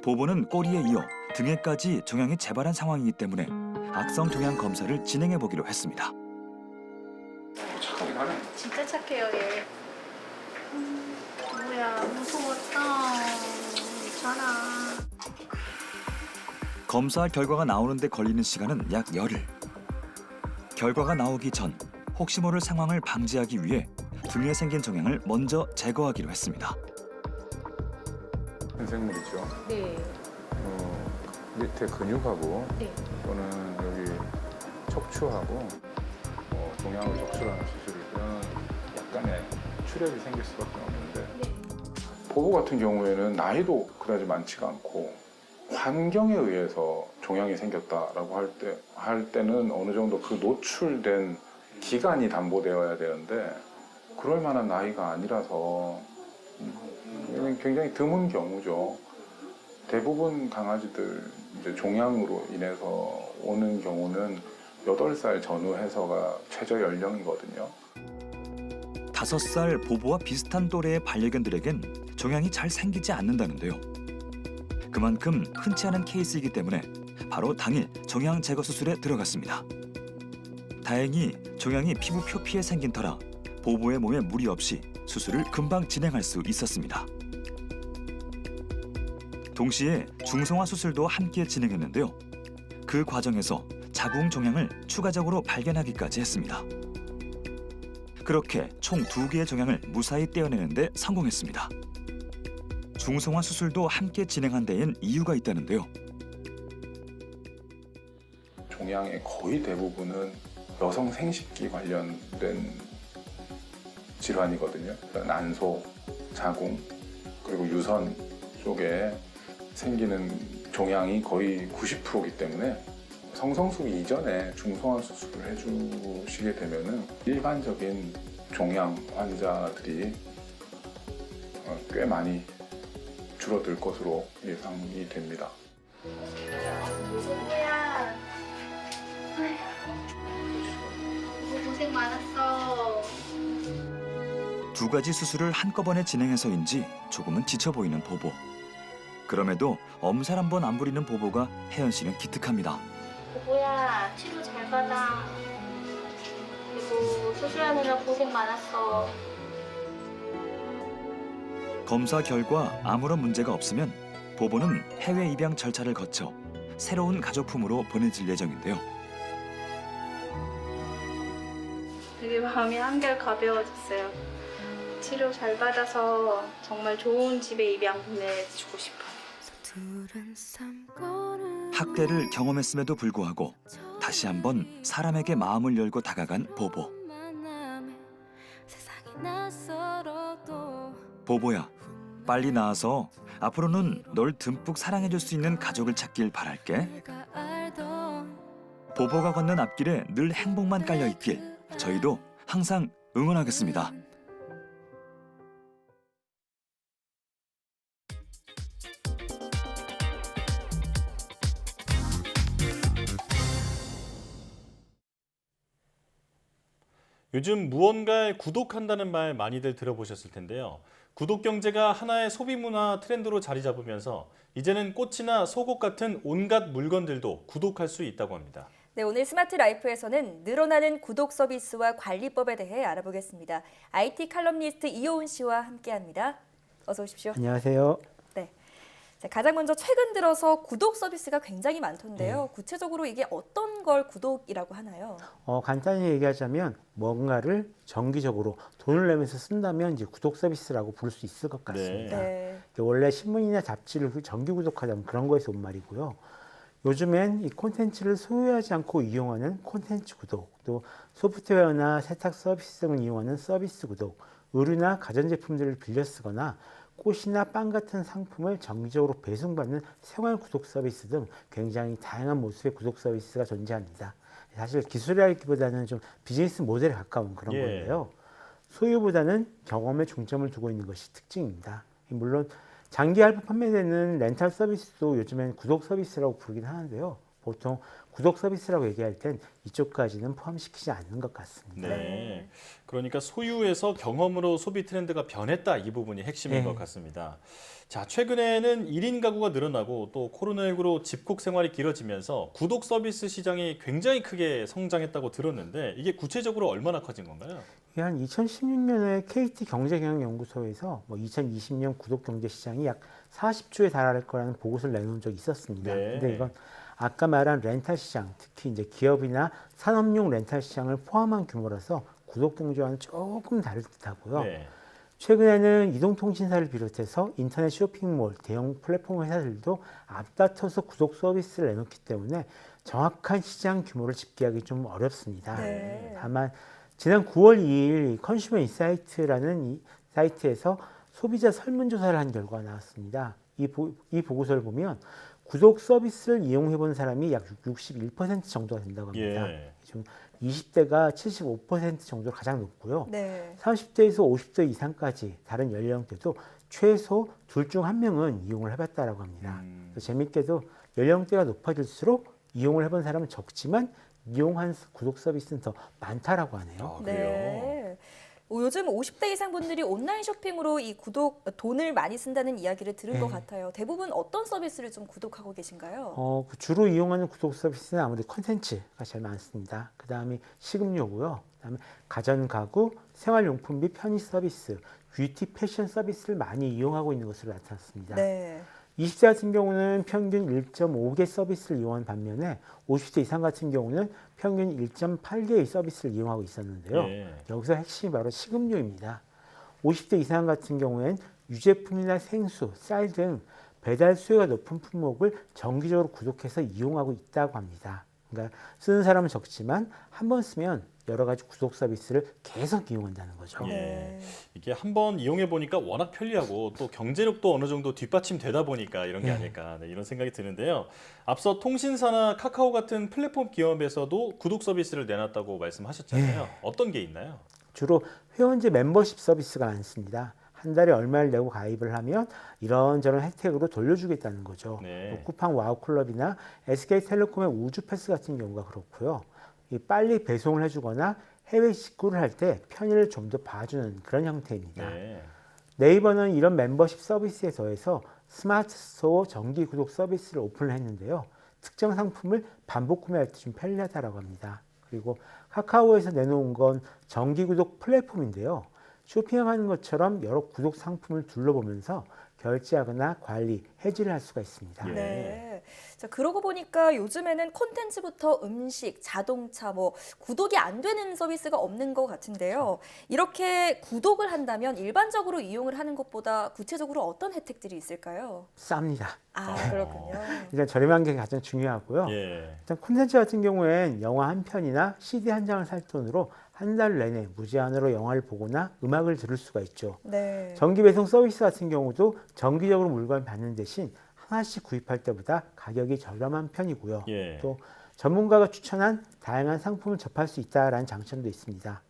보보는 꼬리에 이어 등에까지 종양이 재발한 상황이기 때문에 악성 종양 검사를 진행해 보기로 했습니다. 착하게 가네. 진짜 착해요, 얘. 뭐야, 무서웠다. 괜찮아. 검사 결과가 나오는데 걸리는 시간은 약 열흘. 결과가 나오기 전 혹시 모를 상황을 방지하기 위해 등에 생긴 종양을 먼저 제거하기로 했습니다. 생물이죠. 네. 밑에 근육하고 네. 또는 여기 척추하고 종양을 적출하는 수술이면 약간의 출혈이 생길 수밖에 없는데 보보 같은 경우에는 나이도 그다지 많지가 않고 환경에 의해서 종양이 생겼다라고 할 때는 어느 정도 그 노출된 기간이 담보되어야 되는데 그럴 만한 나이가 아니라서 굉장히 드문 경우죠. 대부분 강아지들 이제 종양으로 인해서 오는 경우는 8살 전후해서가 최저 연령이거든요. 5살 보보와 비슷한 또래의 반려견들에겐 종양이 잘 생기지 않는다는데요. 그만큼 흔치 않은 케이스이기 때문에 바로 당일 종양 제거 수술에 들어갔습니다. 다행히 종양이 피부 표피에 생긴 터라 보보의 몸에 무리 없이 수술을 금방 진행할 수 있었습니다. 동시에 중성화 수술도 함께 진행했는데요. 그 과정에서 자궁 종양을 추가적으로 발견하기까지 했습니다. 그렇게 총 2개의 종양을 무사히 떼어내는 데 성공했습니다. 중성화 수술도 함께 진행한 데엔 이유가 있다는데요. 종양의 거의 대부분은 여성 생식기 관련된 질환이거든요. 난소, 자궁, 그리고 유선 쪽에 생기는 종양이 거의 90%이기 때문에 성성수기 이전에 중성화 수술을 해주시게 되면은 일반적인 종양 환자들이 꽤 많이 줄어들 것으로 예상이 됩니다. 누구야? 고생 많았어. 2가지 수술을 한꺼번에 진행해서인지 조금은 지쳐 보이는 보보. 그럼에도 엄살 한 번 안 부리는 보보가 혜연 씨는 기특합니다. 보보야, 치료 잘 받아. 그리고 수술하느라 고생 많았어. 검사 결과 아무런 문제가 없으면 보보는 해외 입양 절차를 거쳐 새로운 가족품으로 보내질 예정인데요. 되게 마음이 한결 가벼워졌어요. 치료 잘 받아서 정말 좋은 집에 입양 보내주고 싶어요. 학대를 경험했음에도 불구하고 다시 한번 사람에게 마음을 열고 다가간 보보. 보보야, 빨리 나와서 앞으로는 널 듬뿍 사랑해줄 수 있는 가족을 찾길 바랄게. 보보가 걷는 앞길에 늘 행복만 깔려있길 저희도 항상 응원하겠습니다. 요즘 무언가를 구독한다는 말 많이들 들어보셨을 텐데요. 구독 경제가 하나의 소비 문화 트렌드로 자리 잡으면서 이제는 꽃이나 속옷 같은 온갖 물건들도 구독할 수 있다고 합니다. 네, 오늘 스마트 라이프에서는 늘어나는 구독 서비스와 관리법에 대해 알아보겠습니다. IT 칼럼니스트 이효은 씨와 함께합니다. 어서 오십시오. 안녕하세요. 네. 자, 가장 먼저 최근 들어서 구독 서비스가 굉장히 많던데요. 구체적으로 이게 어떤 걸 구독이라고 하나요? 간단히 얘기하자면 뭔가를 정기적으로 돈을 내면서 쓴다면 이제 구독 서비스라고 부를 수 있을 것 같습니다. 네. 원래 신문이나 잡지를 정기 구독하자면 그런 거에서 온 말이고요. 요즘엔 이 콘텐츠를 소유하지 않고 이용하는 콘텐츠 구독, 또 소프트웨어나 세탁 서비스 등을 이용하는 서비스 구독, 의류나 가전제품들을 빌려 쓰거나 꽃이나 빵 같은 상품을 정기적으로 배송받는 생활 구독 서비스 등 굉장히 다양한 모습의 구독 서비스가 존재합니다. 사실 기술이라기보다는 좀 비즈니스 모델에 가까운 그런 예. 건데요. 소유보다는 경험에 중점을 두고 있는 것이 특징입니다. 물론 장기 할부 판매되는 렌탈 서비스도 요즘엔 구독 서비스라고 부르긴 하는데요. 보통 구독 서비스라고 얘기할 땐 이쪽까지는 포함시키지 않는 것 같습니다. 네. 그러니까 소유에서 경험으로 소비 트렌드가 변했다, 이 부분이 핵심인 네. 것 같습니다. 자, 최근에는 1인 가구가 늘어나고 또 코로나19로 집콕 생활이 길어지면서 구독 서비스 시장이 굉장히 크게 성장했다고 들었는데 이게 구체적으로 얼마나 커진 건가요? 한 2016년에 KT 경제경영연구소에서 2020년 구독 경제 시장이 약 40조에 달할 거라는 보고서를 내놓은 적이 있었습니다. 네. 근데 이건 아까 말한 렌탈 시장, 특히 이제 기업이나 산업용 렌탈 시장을 포함한 규모라서 구독 경제와는 조금 다를 듯하고요. 네. 최근에는 이동통신사를 비롯해서 인터넷 쇼핑몰, 대형 플랫폼 회사들도 앞다퉈서 구독 서비스를 내놓기 때문에 정확한 시장 규모를 집계하기 좀 어렵습니다. 네. 다만 지난 9월 2일 컨슈머 인사이트라는 이 사이트에서 소비자 설문조사를 한 결과가 나왔습니다. 이 보고서를 보면 구독 서비스를 이용해본 사람이 약 61% 정도가 된다고 합니다. 예. 지금 20대가 75% 정도로 가장 높고요. 네. 30대에서 50대 이상까지 다른 연령대도 최소 둘 중 한 명은 이용을 해봤다라고 합니다. 재밌게도 연령대가 높아질수록 이용을 해본 사람은 적지만 이용한 구독 서비스는 더 많다라고 하네요. 아, 그래요? 네. 요즘 50대 이상 분들이 온라인 쇼핑으로 이 돈을 많이 쓴다는 이야기를 들은 것 같아요. 대부분 어떤 서비스를 좀 구독하고 계신가요? 주로 이용하는 구독 서비스는 아무래도 콘텐츠가 제일 많습니다. 그 다음에 식음료고요. 그 다음에 가전 가구, 생활용품 및 편의 서비스, 뷰티 패션 서비스를 많이 이용하고 있는 것으로 나타났습니다. 네. 20대 같은 경우는 평균 1.5개 서비스를 이용한 반면에 50대 이상 같은 경우는 평균 1.8개의 서비스를 이용하고 있었는데요. 예. 여기서 핵심이 바로 식음료입니다. 50대 이상 같은 경우엔 유제품이나 생수, 쌀 등 배달 수요가 높은 품목을 정기적으로 구독해서 이용하고 있다고 합니다. 그러니까 쓰는 사람은 적지만 한 번 쓰면 여러 가지 구독 서비스를 계속 이용한다는 거죠. 예. 이게 한번 이용해 보니까 워낙 편리하고 또 경제력도 어느 정도 뒷받침되다 보니까 이런 게 아닐까, 이런 생각이 드는데요. 앞서 통신사나 카카오 같은 플랫폼 기업에서도 구독 서비스를 내놨다고 말씀하셨잖아요. 어떤 게 있나요? 주로 회원제 멤버십 서비스가 많습니다. 한 달에 얼마를 내고 가입을 하면 이런저런 혜택으로 돌려주겠다는 거죠. 네. 쿠팡 와우클럽이나 SK텔레콤의 우주패스 같은 경우가 그렇고요. 빨리 배송을 해주거나 해외 직구를 할 때 편의를 좀 더 봐주는 그런 형태입니다. 네. 네이버는 이런 멤버십 서비스에 더해서 스마트 스토어 정기 구독 서비스를 오픈을 했는데요. 특정 상품을 반복 구매할 때 좀 편리하다고 합니다. 그리고 카카오에서 내놓은 건 정기 구독 플랫폼인데요. 쇼핑하는 것처럼 여러 구독 상품을 둘러보면서 결제하거나 관리, 해지를 할 수가 있습니다. 네. 자, 그러고 보니까 요즘에는 콘텐츠부터 음식, 자동차, 구독이 안 되는 서비스가 없는 것 같은데요. 이렇게 구독을 한다면 일반적으로 이용을 하는 것보다 구체적으로 어떤 혜택들이 있을까요? 쌉니다. 아, 그렇군요. 일단 저렴한 게 가장 중요하고요. 예. 일단 콘텐츠 같은 경우엔 영화 한 편이나 CD 한 장을 살 돈으로 한 달 내내 무제한으로 영화를 보거나 음악을 들을 수가 있죠. 네. 정기 배송 서비스 같은 경우도 정기적으로 물건을 받는 대신 하나씩 구입할 때보다 가격이 저렴한 편이고요. 예. 또 전문가가 추천한 다양한 상품을 접할 수 있다는 장점도 있습니다.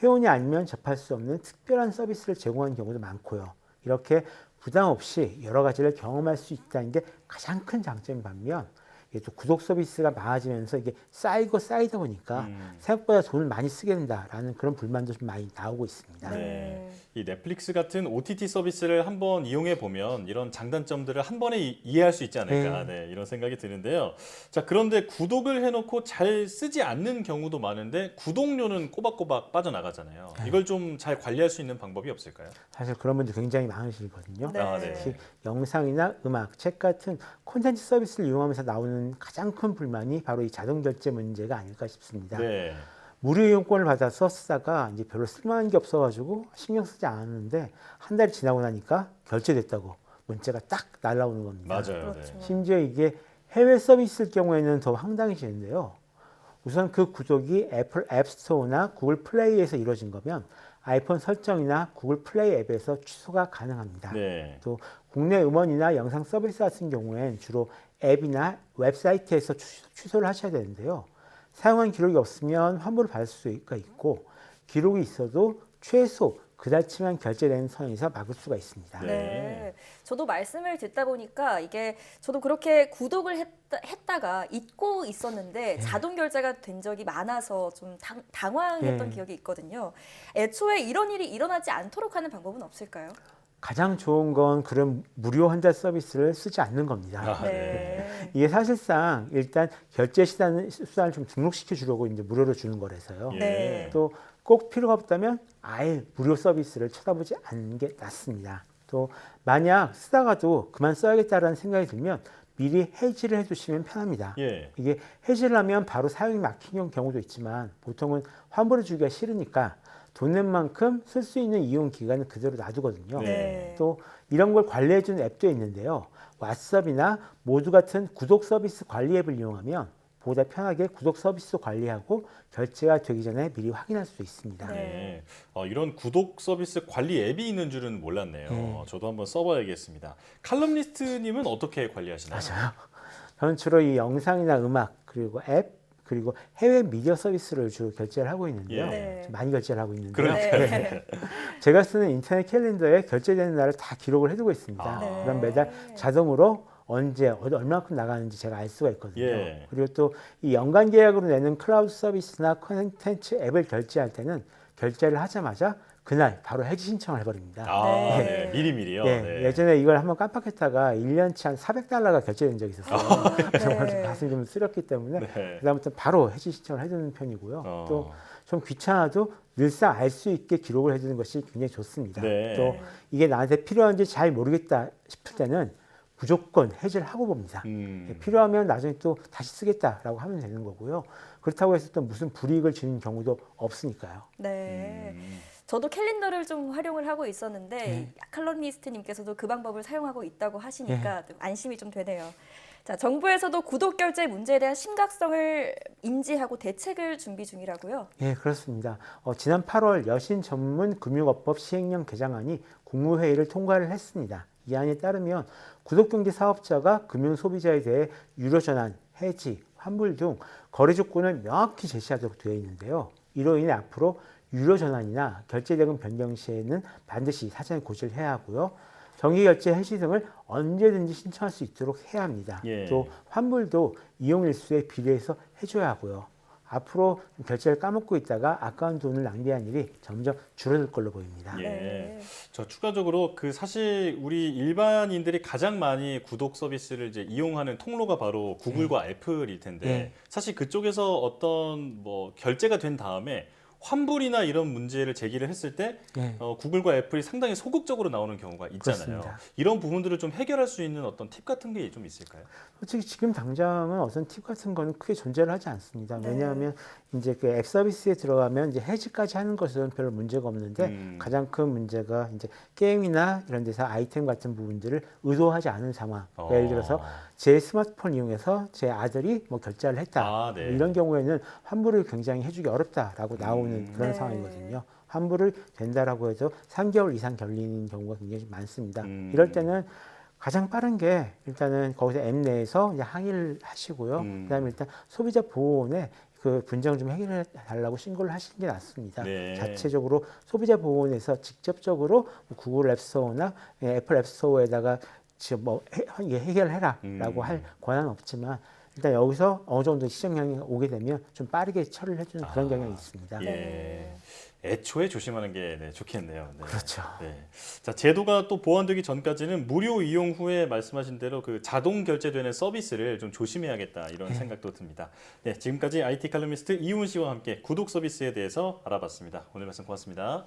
회원이 아니면 접할 수 없는 특별한 서비스를 제공하는 경우도 많고요. 이렇게 부담 없이 여러 가지를 경험할 수 있다는 게 가장 큰 장점인 반면 이게 또 구독 서비스가 많아지면서 이게 쌓이다 보니까 생각보다 돈을 많이 쓰게 된다라는 그런 불만도 좀 많이 나오고 있습니다. 네. 이 넷플릭스 같은 OTT 서비스를 한번 이용해 보면 이런 장단점들을 한 번에 이해할 수 있지 않을까, 이런 생각이 드는데요. 자, 그런데 구독을 해놓고 잘 쓰지 않는 경우도 많은데 구독료는 꼬박꼬박 빠져나가잖아요. 이걸 좀 잘 관리할 수 있는 방법이 없을까요? 사실 그런 분들 굉장히 많으시거든요. 네. 아, 네. 특히 영상이나 음악, 책 같은 콘텐츠 서비스를 이용하면서 나오는 가장 큰 불만이 바로 이 자동 결제 문제가 아닐까 싶습니다. 네. 무료 이용권을 받아서 쓰다가 이제 별로 쓸만한 게 없어가지고 신경 쓰지 않았는데 한 달이 지나고 나니까 결제됐다고 문자가 딱 날라오는 겁니다. 맞아요. 그렇죠. 네. 심지어 이게 해외 서비스일 경우에는 더 황당해지는데요. 우선 그 구독이 애플 앱스토어나 구글 플레이에서 이루어진 거면 아이폰 설정이나 구글 플레이 앱에서 취소가 가능합니다. 네. 또 국내 음원이나 영상 서비스 같은 경우엔 주로 앱이나 웹사이트에서 취소를 하셔야 되는데요. 사용한 기록이 없으면 환불을 받을 수가 있고 기록이 있어도 최소 그달치만 결제되는 선에서 막을 수가 있습니다. 네. 저도 말씀을 듣다 보니까 이게 저도 그렇게 구독을 했다가 잊고 있었는데 자동 결제가 된 적이 많아서 좀 당황했던 기억이 있거든요. 애초에 이런 일이 일어나지 않도록 하는 방법은 없을까요? 가장 좋은 건 그런 무료 환자 서비스를 쓰지 않는 겁니다. 네. 이게 사실상 일단 결제 수단을 좀 등록시켜 주려고 이제 무료로 주는 거라서요. 네. 또 꼭 필요가 없다면 아예 무료 서비스를 쳐다보지 않는 게 낫습니다. 또 만약 쓰다가도 그만 써야겠다라는 생각이 들면 미리 해지를 해두시면 편합니다. 예. 이게 해지를 하면 바로 사용이 막히는 경우도 있지만 보통은 환불을 주기가 싫으니까 돈 낸 만큼 쓸 수 있는 이용 기간을 그대로 놔두거든요. 네. 또 이런 걸 관리해주는 앱도 있는데요. 왓썹이나 모두 같은 구독 서비스 관리 앱을 이용하면 보다 편하게 구독 서비스 관리하고 결제가 되기 전에 미리 확인할 수 있습니다. 네. 이런 구독 서비스 관리 앱이 있는 줄은 몰랐네요. 네. 저도 한번 써봐야겠습니다. 칼럼니스트님은 어떻게 관리하시나요? 맞아요. 저는 주로 이 영상이나 음악 그리고 앱 그리고 해외 미디어 서비스를 주로 결제를 하고 있는데요. 네. 많이 결제를 하고 있는데요. 그러니까요. 제가 쓰는 인터넷 캘린더에 결제되는 날을 다 기록을 해두고 있습니다. 네. 그럼 매달 자동으로 언제 얼마큼 나가는지 제가 알 수가 있거든요. 예. 그리고 또 이 연간 계약으로 내는 클라우드 서비스나 콘텐츠 앱을 결제할 때는 결제를 하자마자 그날 바로 해지 신청을 해버립니다. 네. 미리미리요. 네. 네. 예전에 이걸 한번 깜빡했다가 1년치 한 $400가 결제된 적이 있었어요. 정말 좀 가슴이 좀 쓰렸기 때문에 네. 그다음부터 바로 해지 신청을 해두는 편이고요. 또 좀 귀찮아도 늘상 알 수 있게 기록을 해두는 것이 굉장히 좋습니다. 네. 또 이게 나한테 필요한지 잘 모르겠다 싶을 때는 무조건 해지를 하고 봅니다. 필요하면 나중에 또 다시 쓰겠다라고 하면 되는 거고요. 그렇다고 해서 또 무슨 불이익을 주는 경우도 없으니까요. 네. 저도 캘린더를 좀 활용을 하고 있었는데 칼럼니스트님께서도 그 방법을 사용하고 있다고 하시니까 좀 안심이 좀 되네요. 자, 정부에서도 구독 결제 문제에 대한 심각성을 인지하고 대책을 준비 중이라고요? 예, 그렇습니다. 지난 8월 여신 전문 금융업법 시행령 개정안이 국무회의를 통과를 했습니다. 이 안에 따르면 구독경제 사업자가 금융 소비자에 대해 유료 전환, 해지, 환불 등 거래 조건을 명확히 제시하도록 되어 있는데요. 이로 인해 앞으로 유료 전환이나 결제 대금 변경 시에는 반드시 사전에 고지를 해야 하고요. 정기 결제 해지 등을 언제든지 신청할 수 있도록 해야 합니다. 예. 또 환불도 이용 일수에 비례해서 해줘야 하고요. 앞으로 결제를 까먹고 있다가 아까운 돈을 낭비한 일이 점점 줄어들 걸로 보입니다. 예. 저 추가적으로 사실 우리 일반인들이 가장 많이 구독 서비스를 이제 이용하는 통로가 바로 구글과 애플일 텐데 사실 그쪽에서 어떤 결제가 된 다음에 환불이나 이런 문제를 제기를 했을 때 구글과 애플이 상당히 소극적으로 나오는 경우가 있잖아요. 그렇습니다. 이런 부분들을 좀 해결할 수 있는 어떤 팁 같은 게 좀 있을까요? 솔직히 지금 당장은 어떤 팁 같은 거는 크게 존재를 하지 않습니다. 왜냐하면 이제 그 앱 서비스에 들어가면 이제 해지까지 하는 것은 별로 문제가 없는데 가장 큰 문제가 이제 게임이나 이런 데서 아이템 같은 부분들을 의도하지 않은 상황. 예를 들어서 제 스마트폰 이용해서 제 아들이 결제를 했다. 이런 경우에는 환불을 굉장히 해주기 어렵다라고 나오는 그런 상황이거든요. 환불을 된다라고 해도 3개월 이상 걸리는 경우가 굉장히 많습니다. 이럴 때는 가장 빠른 게 일단은 거기서 앱 내에서 이제 항의를 하시고요. 그다음에 일단 소비자 보호원에 그 분쟁을 좀 해결해 달라고 신고를 하시는 게 낫습니다. 자체적으로 소비자 보호원에서 직접적으로 구글 앱스토어나 애플 앱스토어에다가 해결해라라고 할 권한은 없지만 일단 여기서 어느 정도 시정량이 오게 되면 좀 빠르게 처리를 해주는 그런 경향이 있습니다. 예. 애초에 조심하는 게 좋겠네요. 네. 그렇죠. 네. 자, 제도가 또 보완되기 전까지는 무료 이용 후에 말씀하신 대로 그 자동 결제되는 서비스를 좀 조심해야겠다 이런 생각도 듭니다. 네, 지금까지 IT 칼럼니스트 이훈 씨와 함께 구독 서비스에 대해서 알아봤습니다. 오늘 말씀 고맙습니다.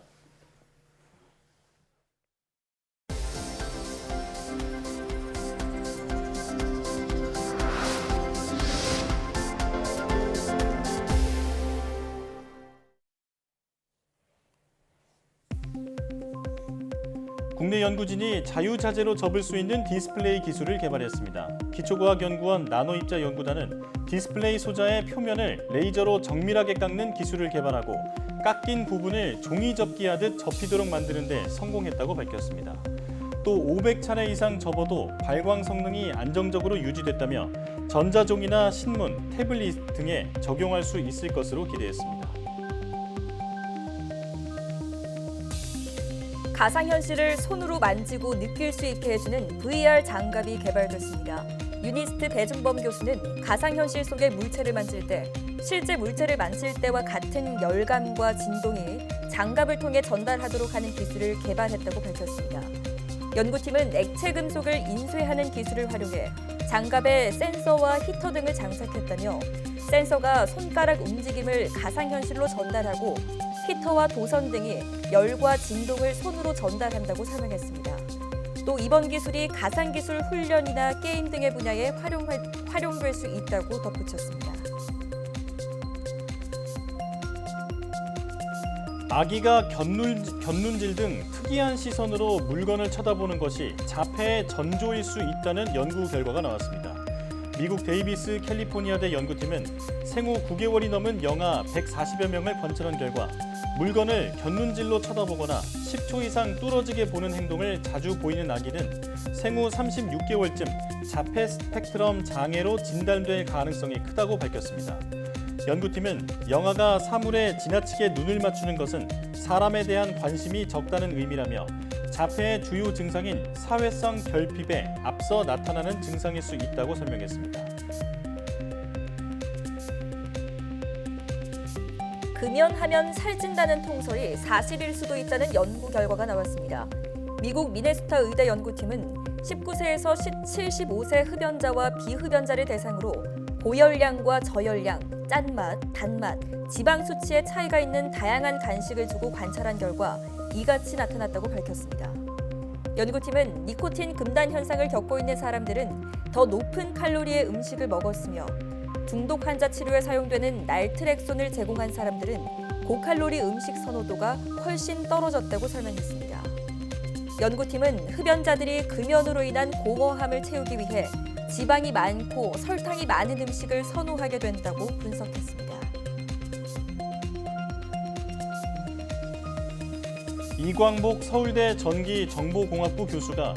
국내 연구진이 자유자재로 접을 수 있는 디스플레이 기술을 개발했습니다. 기초과학연구원 나노입자 연구단은 디스플레이 소자의 표면을 레이저로 정밀하게 깎는 기술을 개발하고 깎인 부분을 종이 접기하듯 접히도록 만드는 데 성공했다고 밝혔습니다. 또 500차례 이상 접어도 발광 성능이 안정적으로 유지됐다며 전자종이나 신문, 태블릿 등에 적용할 수 있을 것으로 기대했습니다. 가상현실을 손으로 만지고 느낄 수 있게 해주는 VR 장갑이 개발됐습니다. 유니스트 배준범 교수는 가상현실 속의 물체를 만질 때 실제 물체를 만질 때와 같은 열감과 진동이 장갑을 통해 전달하도록 하는 기술을 개발했다고 밝혔습니다. 연구팀은 액체 금속을 인쇄하는 기술을 활용해 장갑에 센서와 히터 등을 장착했다며 센서가 손가락 움직임을 가상현실로 전달하고 히터와 도선 등이 열과 진동을 손으로 전달한다고 설명했습니다. 또 이번 기술이 가상기술 훈련이나 게임 등의 분야에 활용될 수 있다고 덧붙였습니다. 아기가 곁눈질 등 특이한 시선으로 물건을 쳐다보는 것이 자폐의 전조일 수 있다는 연구 결과가 나왔습니다. 미국 데이비스 캘리포니아대 연구팀은 생후 9개월이 넘은 영아 140여 명을 관찰한 결과 물건을 곁눈질로 쳐다보거나 10초 이상 뚫어지게 보는 행동을 자주 보이는 아기는 생후 36개월쯤 자폐 스펙트럼 장애로 진단될 가능성이 크다고 밝혔습니다. 연구팀은 영아가 사물에 지나치게 눈을 맞추는 것은 사람에 대한 관심이 적다는 의미라며 자폐의 주요 증상인 사회성 결핍에 앞서 나타나는 증상일 수 있다고 설명했습니다. 금연하면 살찐다는 통설이 사실일 수도 있다는 연구 결과가 나왔습니다. 미국 미네소타 의대 연구팀은 19세에서 75세 흡연자와 비흡연자를 대상으로 고열량과 저열량, 짠맛, 단맛, 지방 수치의 차이가 있는 다양한 간식을 주고 관찰한 결과 이같이 나타났다고 밝혔습니다. 연구팀은 니코틴 금단 현상을 겪고 있는 사람들은 더 높은 칼로리의 음식을 먹었으며 중독 환자 치료에 사용되는 날트렉손을 제공한 사람들은 고칼로리 음식 선호도가 훨씬 떨어졌다고 설명했습니다. 연구팀은 흡연자들이 금연으로 인한 공허함을 채우기 위해 지방이 많고 설탕이 많은 음식을 선호하게 된다고 분석했습니다. 이광복 서울대 전기정보공학부 교수가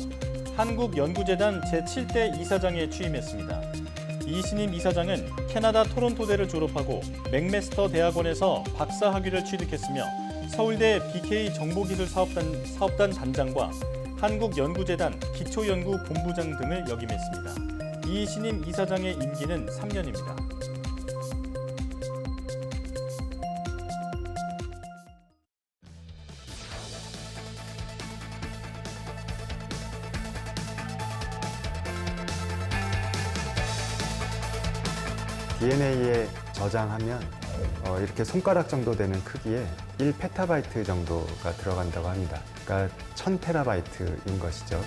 한국연구재단 제7대 이사장에 취임했습니다. 이신임 이사장은 캐나다 토론토대를 졸업하고 맥메스터 대학원에서 박사학위를 취득했으며 서울대 BK 정보기술사업단 단장과 한국연구재단 기초연구본부장 등을 역임했습니다. 이신임 이사장의 임기는 3년입니다. DNA에 저장하면 이렇게 손가락 정도 되는 크기에 1페타바이트 정도가 들어간다고 합니다. 그러니까 1000테라바이트인 것이죠.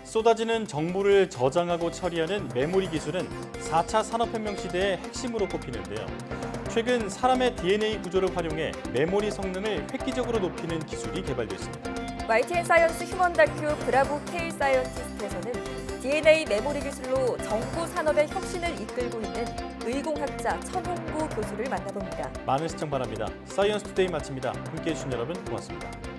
쏟아지는 정보를 저장하고 처리하는 메모리 기술은 4차 산업혁명 시대의 핵심으로 꼽히는데요. 최근 사람의 DNA 구조를 활용해 메모리 성능을 획기적으로 높이는 기술이 개발됐습니다. YTN 사이언스 휴먼 다큐 브라보 K 사이언티스트에서는 DNA 메모리 기술로 정보 산업의 혁신을 이끌고 있는 의공학자 천홍구 교수를 만나봅니다. 많은 시청 바랍니다. 사이언스 투데이 마칩니다. 함께해 주신 여러분 고맙습니다.